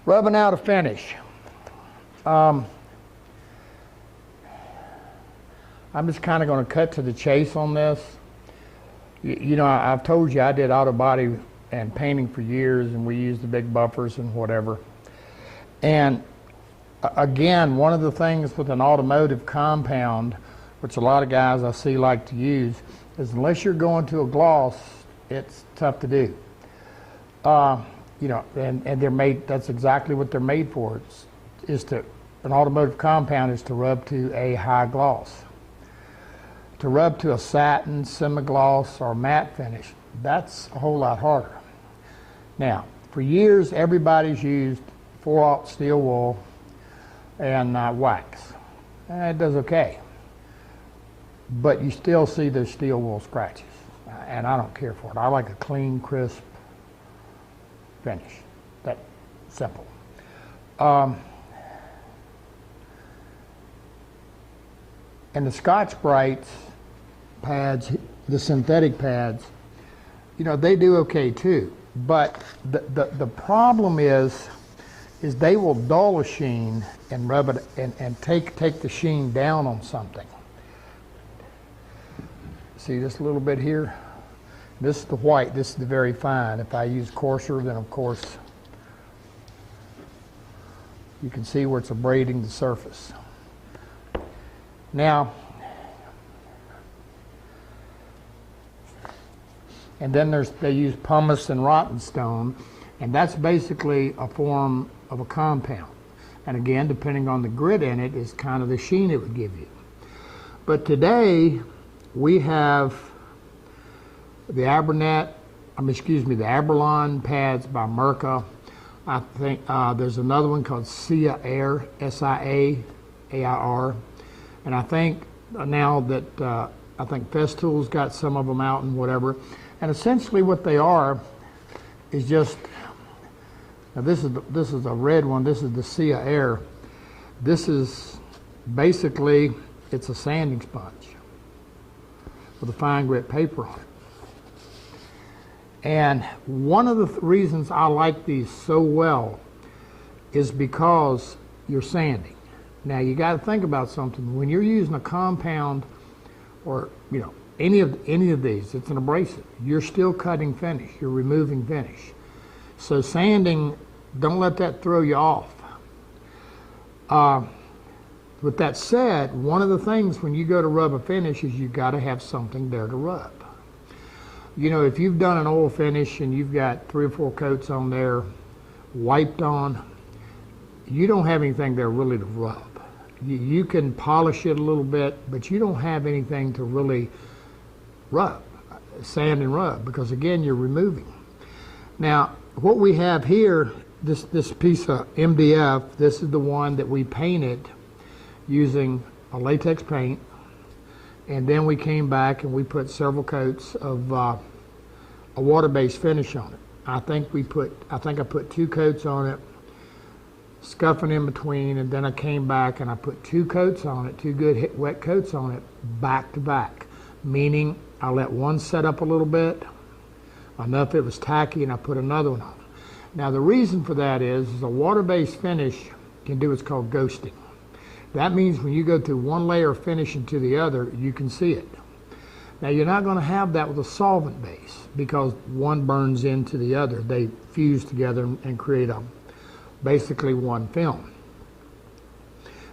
Rubbing out a finish. I'm just kind of going to cut to the chase on this. You know, I've told you I did auto body and painting for years, and we used the big buffers and whatever. And again, one of the things with an automotive compound, which a lot of guys I see like to use, is unless you're going to a gloss, it's tough to do. You know, and they're made, that's exactly what they're made for. An automotive compound is to rub to a high gloss. To rub to a satin, semi-gloss, or matte finish, that's a whole lot harder. Now, for years, everybody's used 4/0 steel wool and wax. It does okay. But you still see those steel wool scratches, and I don't care for it. I like a clean, crisp finish. That simple. And the Scotch-Brite pads, the synthetic pads, you know, they do okay too. But the problem is they will dull a sheen and rub it and take the sheen down on something. See this little bit here? This is the white, this is the very fine. If I use coarser, then of course you can see where it's abrading the surface. Now, and then they use pumice and rotten stone, and that's basically a form of a compound. And again, depending on the grit in it, is kind of the sheen it would give you. But today, we have the the Abralon pads by Mirka. I think there's another one called Sia Air, S-I-A-A-I-R. And I think now that, I think Festool's got some of them out and whatever. And essentially what they are is just, now this is a red one, this is the Sia Air. This is basically, it's a sanding sponge with a fine grit paper on it. And one of the reasons I like these so well is because you're sanding. Now you got to think about something. When you're using a compound, or you know, any of these, it's an abrasive. You're still cutting finish. You're removing finish. So sanding, don't let that throw you off. With that said, one of the things when you go to rub a finish is you got to have something there to rub. You know, if you've done an oil finish and you've got 3 or 4 coats on there, wiped on, you don't have anything there really to rub. You can polish it a little bit, but you don't have anything to really rub, sand and rub, because again, you're removing. Now, what we have here, this piece of MDF, this is the one that we painted using a latex paint, and then we came back and we put several coats of a water-based finish on it. I think I put 2 coats on it, scuffing in between, and then I came back and I put 2 coats on it, 2 good wet coats on it, back to back, meaning I let one set up a little bit, enough it was tacky, and I put another one on. Now the reason for that is a water-based finish can do what's called ghosting. That means when you go through one layer of finish into the other, you can see it. Now you're not going to have that with a solvent base because one burns into the other. They fuse together and create basically one film.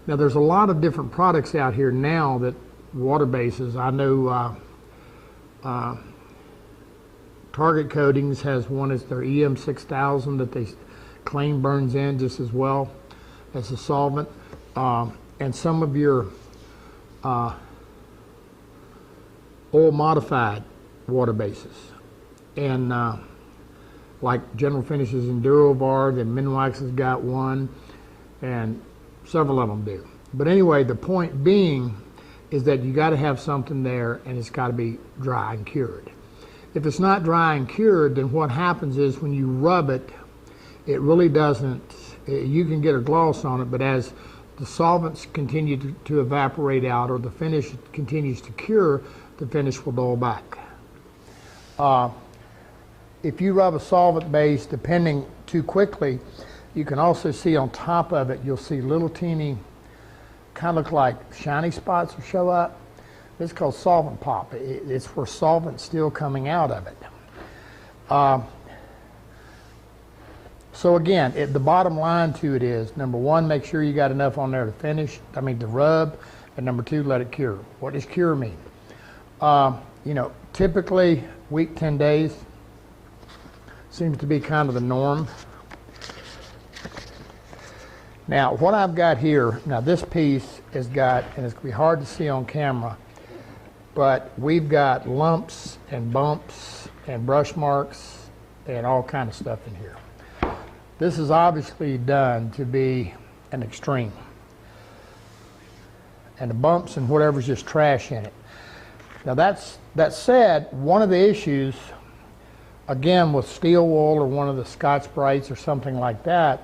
Now there's a lot of different products out here now that water bases. I know Target Coatings has one, it's their EM6000 that they claim burns in just as well as a solvent. And some of your oil modified water bases. And like General Finishes EnduroVard, and Minwax has got one, and several of them do. But anyway, the point being is that you got to have something there, and it's got to be dry and cured. If it's not dry and cured, then what happens is when you rub it, it really doesn't, you can get a gloss on it, but as the solvents continue to evaporate out, or the finish continues to cure, the finish will dull back. If you rub a solvent base, depending too quickly, You can also see on top of it, you'll see little teeny, kind of look like shiny spots will show up. This is called solvent pop. It's where solvent's still coming out of it. So again, the bottom line to it is, number one, make sure you got enough on there to finish, to rub, and number two, let it cure. What does cure mean? You know, typically, week, 10 days seems to be kind of the norm. Now, what I've got here, now this piece has got, and it's going to be hard to see on camera, but we've got lumps and bumps and brush marks and all kind of stuff in here. This is obviously done to be an extreme. And the bumps and whatever's just trash in it. Now that said, one of the issues, again, with steel wool or one of the Scotch-Brites or something like that,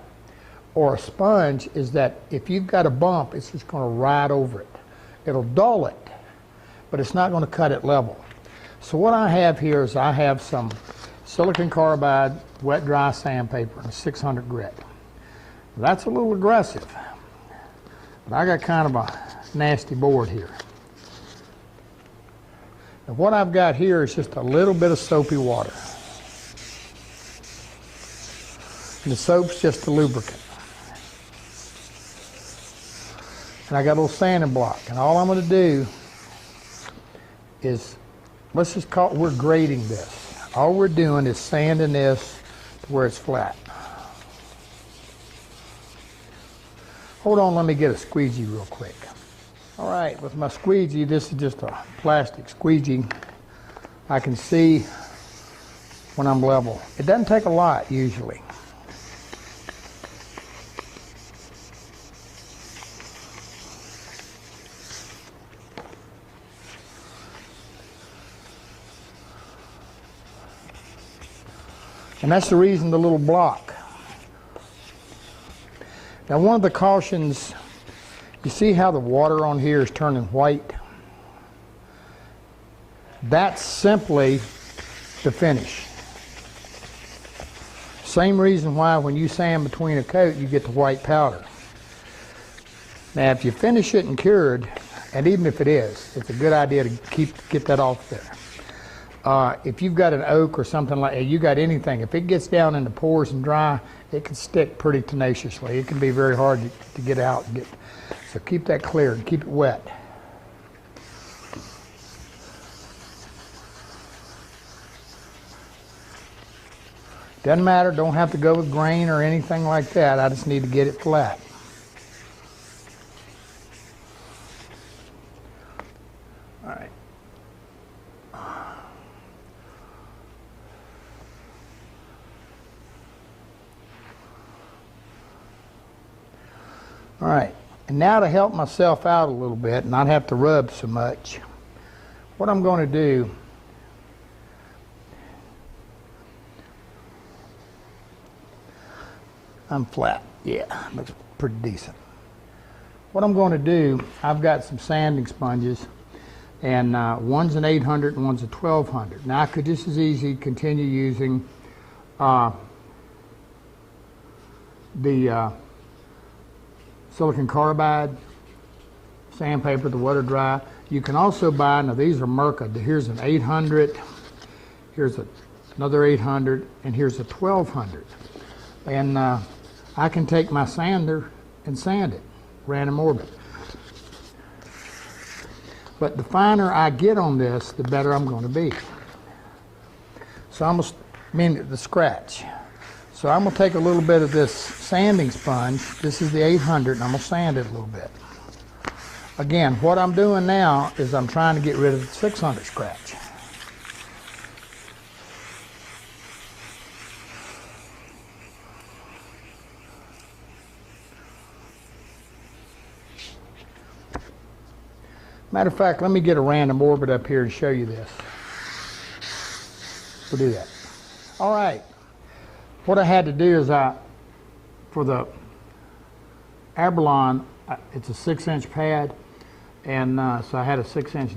or a sponge, is that if you've got a bump, it's just going to ride over it. It'll dull it, but it's not going to cut it level. So what I have here is I have some silicon carbide wet dry sandpaper and a 600 grit. That's a little aggressive, but I got kind of a nasty board here. And what I've got here is just a little bit of soapy water. And the soap's just a lubricant. And I got a little sanding block. And all I'm going to do is, let's just call it, we're grading this. All we're doing is sanding this to where it's flat. Hold on, let me get a squeegee real quick. All right, with my squeegee, this is just a plastic squeegee. I can see when I'm level. It doesn't take a lot usually. And that's the reason the little block. Now, one of the cautions, you see how the water on here is turning white? That's simply the finish. Same reason why when you sand between a coat, you get the white powder. Now, if you finish it and cured, and even if it is, it's a good idea to get that off there. If you've got an oak or something like that, you got anything, if it gets down in the pores and dry, it can stick pretty tenaciously. It can be very hard to get out and get. So keep that clear and keep it wet. Doesn't matter, don't have to go with grain or anything like that. I just need to get it flat. All right. All right, and now to help myself out a little bit and not have to rub so much, what I'm going to do, I'm flat, yeah, looks pretty decent. What I'm going to do, I've got some sanding sponges, and one's an 800 and one's a 1200. Now I could just as easy continue using the silicon carbide sandpaper, the water dry. You can also buy, now these are Merca. Here's an 800, here's another 800, and here's a 1200. And I can take my sander and sand it, random orbit. But the finer I get on this, the better I'm going to be. So I'm going to, the scratch. So I'm going to take a little bit of this sanding sponge. This is the 800, and I'm going to sand it a little bit. Again, what I'm doing now is I'm trying to get rid of the 600 scratch. Matter of fact, let me get a random orbit up here and show you this. We'll do that. All right. What I had to do is for the Abalone, it's a 6-inch pad, and so I had a 6-inch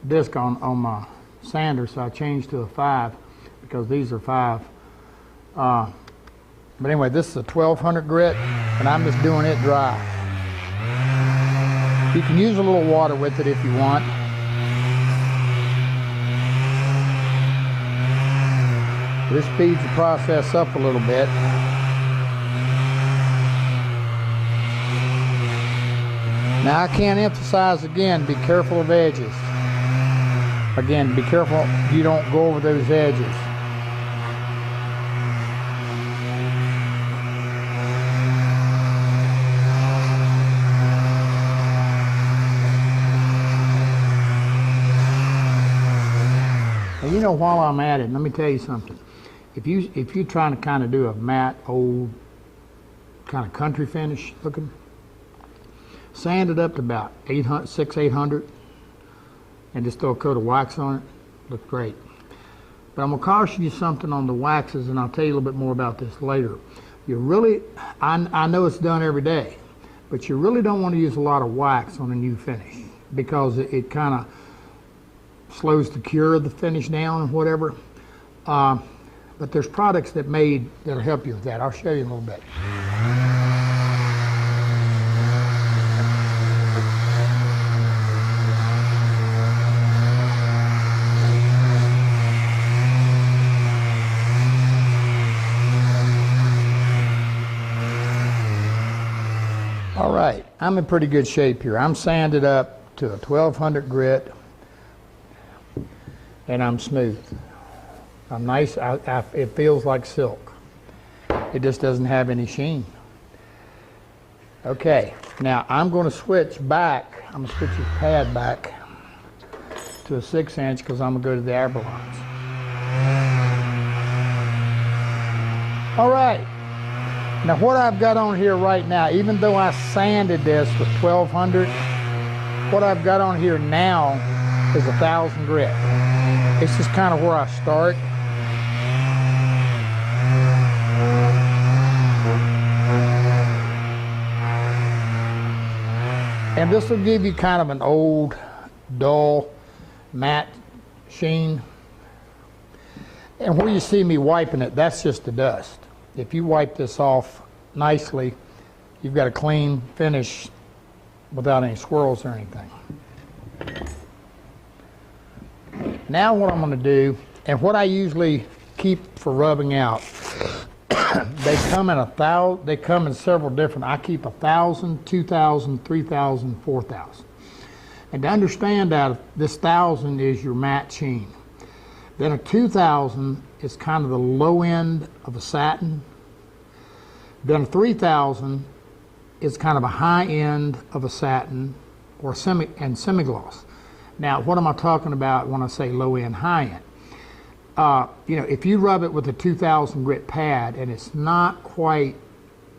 disc on my sander, so I changed to a 5 because these are 5. And But anyway, this is a 1200 grit, and I'm just doing it dry. You can use a little water with it if you want. This speeds the process up a little bit. Now I can't emphasize again, be careful of edges. Again, be careful you don't go over those edges. And you know, while I'm at it, let me tell you something. If you're trying to kind of do a matte, old, kind of country finish looking, sand it up to about 800, and just throw a coat of wax on it. Looks great. But I'm going to caution you something on the waxes, and I'll tell you a little bit more about this later. You really, I know it's done every day, but you really don't want to use a lot of wax on a new finish, because it kind of slows the cure of the finish down and whatever. But there's products that'll help you with that. I'll show you in a little bit. All right, I'm in pretty good shape here. I'm sanded up to a 1200 grit, and I'm smooth. I'm nice. It feels like silk. It just doesn't have any sheen. Okay, now I'm going to switch back. I'm going to switch this pad back to a 6-inch because I'm going to go to the Aberlons. All right. Now what I've got on here right now, even though I sanded this with 1200, what I've got on here now is 1000 grit. It's just kind of where I start. And this will give you kind of an old, dull, matte sheen. And where you see me wiping it, that's just the dust. If you wipe this off nicely, you've got a clean finish without any swirls or anything. Now what I'm going to do, and what I usually keep for rubbing out, they come in several different. I keep 1,000, 2,000, 3,000, 4,000. And to understand that, this 1,000 is your matte sheen. Then a 2,000 is kind of the low end of a satin. Then a 3,000 is kind of a high end of a satin or semi-gloss. Now, what am I talking about when I say low end, high end? You know, if you rub it with a 2,000 grit pad and it's not quite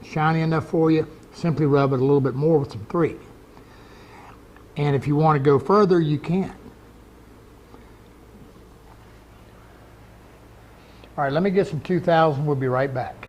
shiny enough for you, simply rub it a little bit more with some 3. And if you want to go further, you can. All right, let me get some 2,000. We'll be right back.